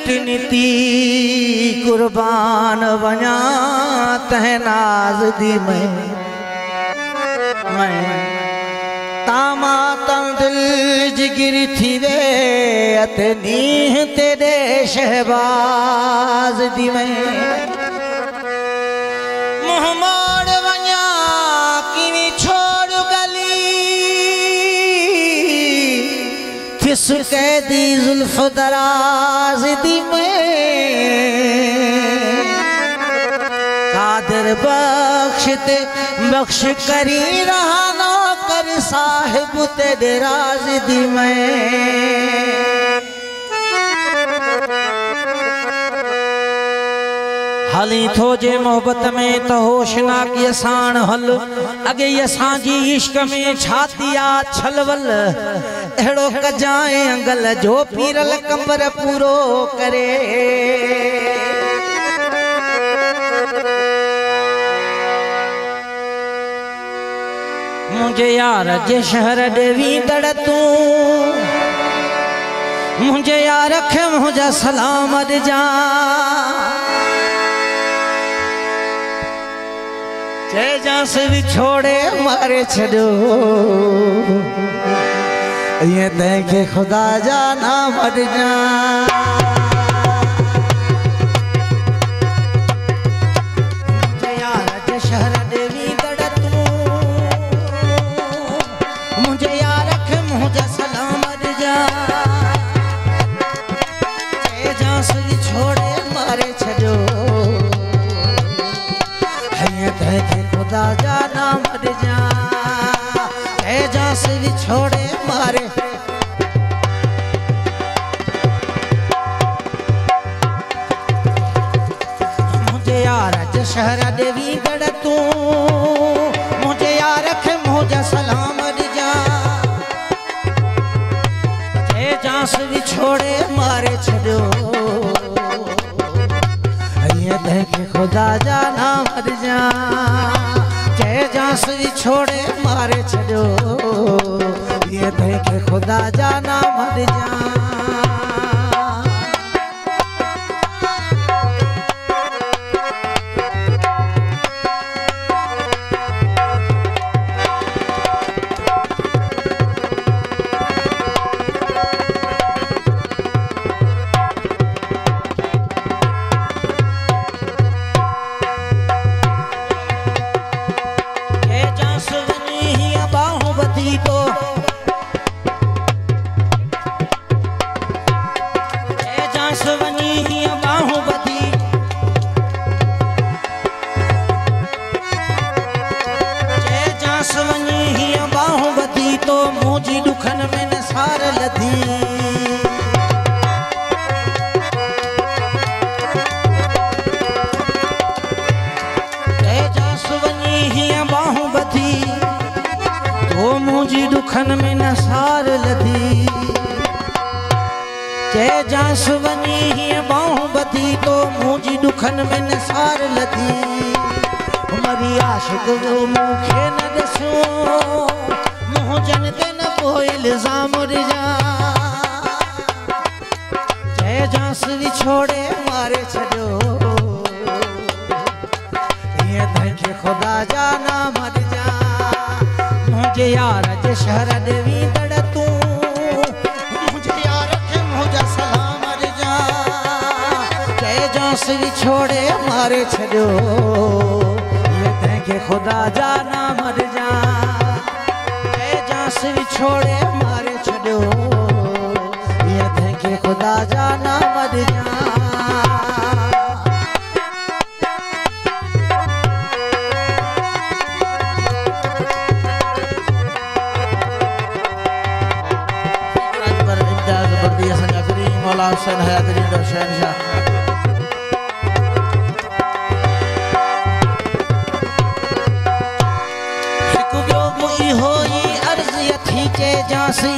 लुटनी थी कुर्बान वञा तह नाज़ दी मैं तामा तन दिल जिगर थी वे अते नीह तेरे शहबाज दी मैं मोहम्मद वञा किवी छोड़ गली फिस कैदी जुल्फ दराज दी मैं कादर बख्शते बख्श करी रहा ना कर साहिब तेरे राज दी मैं हली थो जे मोहब्बत में तो होशना की असान हल अगे असां जी इश्क में छातिया छलवल एड़ो कजाए अंगल जो पीरल कंबर पूरो करे मुझे यार जे शहर देवी दड़ तू मुझे यार रखे मुझे सलामत जा से भी छोड़े मारे छो ये देखे खुदा जाना मर जा मुझे यार जे शहर देवी दड़ तू मुझे यार रख मुझे सलामत जा से भी छोड़े मारे छो खुदा जाना मर जा से भी छोड़े मारे मुझे यार शहर देवी गढ़ तू मुझे यार रख मुझे सलामत जा से भी छोड़े मारे छो देखे खुदा जाना मर जा से भी छोड़े मारे छो ये देखे खुदा जाना मर जा तो मुझी दुखन में नसार लधी जासवनी ही बाहू बधी तो मुझी दुखन में नसार लधी जासवनी ही बाहू बधी तो मुझी दुखन में नसार लधी मरी आशिक वो मुखे न दसो जनते न कोई इल्जाम जा भी छोड़े मारे छो ये देखे खुदा जाना मर जा मुझे यार जे शहर देवी दड़ तू मुझे यार रखे मुझे सलाम मर जा भी छोड़े मारे छो ये देखे खुदा जाना मर जा से भी छोड़े मारे छो ये देखे खुदा जाना मर जा मौला हुसैन हयातरीन शहनशाह जासी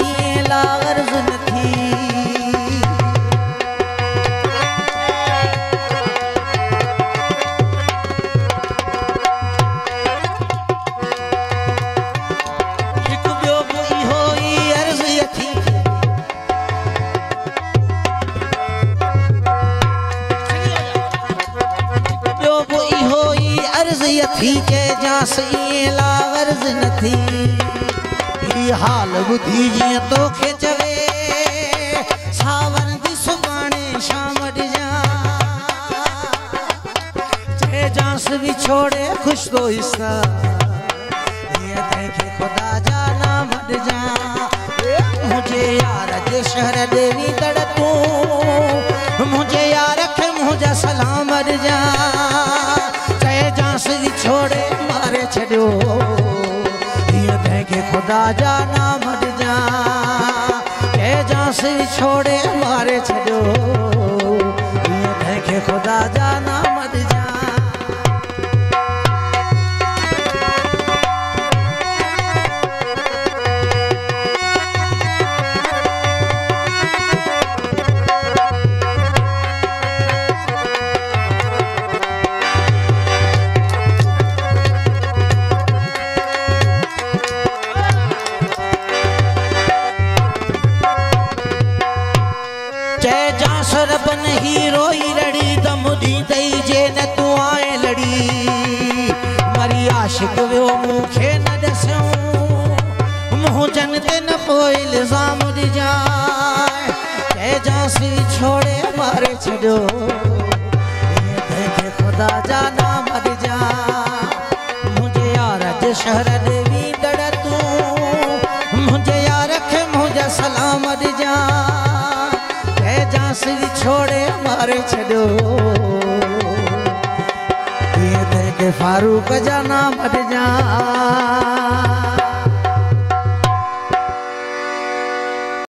ला अर्ज न थी फर्ज ये थी के जास ये लावर्ज न थी ई हाल बुधी जी तो के चवे सावन दी सुबाने शाम जा चे जास भी छोड़े खुश तो हिस्सा ये देखे खुदा जाना मर जा मुझे यार जे शहर देवी दड़ तू मुझे यार रखे मुझे सलाम मर जा चाहे जास भी छोड़े मारे छड़ो ये देखे खुदा जाना मर जा चाहे जास भी छोड़े मारे छड़ो ये देखे खुदा जाना मर जा रबन ही रोई लड़ी दम दी दई जे न तू आए लड़ी मरी आशिक वो मुखे न दस्यूं मुँह जनते न कोई इल्जाम दी जाए के जासी छोड़े मारे छड़ो ये देखे खुदा जाना मर जा मुझे यार जे शहर देवी दड़ तू मुझे यार रखे मुझे सलाम दी जा जास भी छोड़े मारे छड़ो ये देखे फारूक जाना मर जा